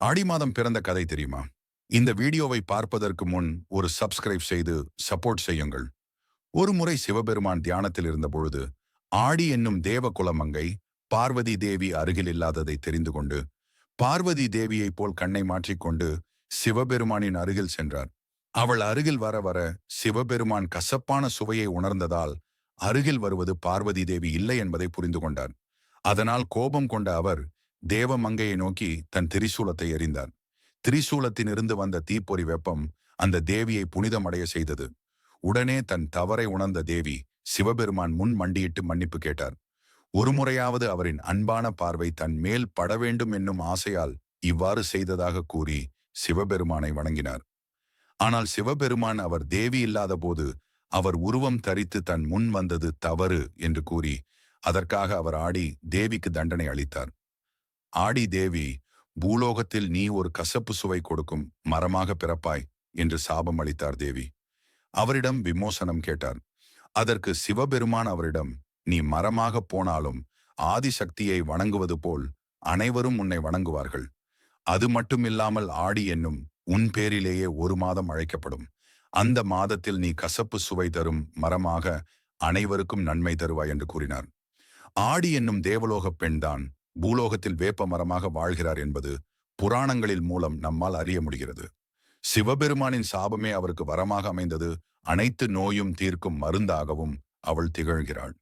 ஆடி மாதம் பிறந்த கதை தெரியுமா? இந்த வீடியோவை பார்ப்பதற்கு முன் ஒரு சப்ஸ்கிரைப் செய்து சப்போர்ட் செய்யுங்கள். ஒரு முறை சிவபெருமான் தியானத்தில் இருந்தபொழுது ஆடி என்னும் தேவ குலமங்கை பார்வதி தேவி அருகில் இல்லாததை தெரிந்து கொண்டு பார்வதி தேவியைப் போல் கண்ணை மாற்றிக்கொண்டு சிவபெருமானின் அருகில் சென்றார். அவள் அருகில் வர வர சிவபெருமான் கசப்பான சுவையை உணர்ந்ததால் அருகில் வருவது பார்வதி தேவி இல்லை என்பதை புரிந்து கொண்டார். அதனால் கோபம் கொண்ட அவர் தேவ மங்கையை நோக்கி தன் திரிசூலத்தை எறிந்தார். திரிசூலத்திலிருந்து வந்த தீப்பொறி வெப்பம் அந்த தேவியை புனிதமடைய செய்தது. உடனே தன் தவறை உணர்ந்த தேவி சிவபெருமான் முன் மண்டியிட்டு மன்னிப்பு கேட்டார். ஒரு முறையாவது அவரின் அன்பான பார்வை தன் மேல் பட வேண்டும் என்னும் ஆசையால் இவ்வாறு செய்ததாக கூறி சிவபெருமானை வணங்கினார். ஆனால் சிவபெருமான் அவர் தேவி இல்லாத போது அவர் உருவம் தரித்து தன் முன் வந்தது தவறு என்று கூறி அதற்காக அவர் ஆடி தேவிக்கு தண்டனை அளித்தார். ஆடி தேவி, பூலோகத்தில் நீ ஒரு கசப்பு சுவை கொடுக்கும் மரமாக பிறப்பாய் என்று சாபம் அளித்தார் தேவி. அவரிடம் விமோசனம் கேட்டார். அதற்கு சிவபெருமான் அவரிடம், நீ மரமாக போனாலும் ஆதிசக்தியை வணங்குவது போல் அனைவரும் உன்னை வணங்குவார்கள். அது மட்டுமில்லாமல் ஆடி என்னும் உன் பேரிலேயே ஒரு மாதம் அழைக்கப்படும். அந்த மாதத்தில் நீ கசப்பு சுவை தரும் மரமாக அனைவருக்கும் நன்மை தருவாய் என்று கூறினார். ஆடி என்னும் தேவலோக பெண்தான் பூலோகத்தில் வேப்ப மரமாக வாழ்கிறார் என்பது புராணங்களில் மூலம் நம்மால் அறிய முடிகிறது. சிவபெருமானின் சாபமே அவருக்கு வரமாக அமைந்தது. அனைத்து நோயும் தீர்க்கும் மருந்தாகவும் அவள் திகழ்கிறாள்.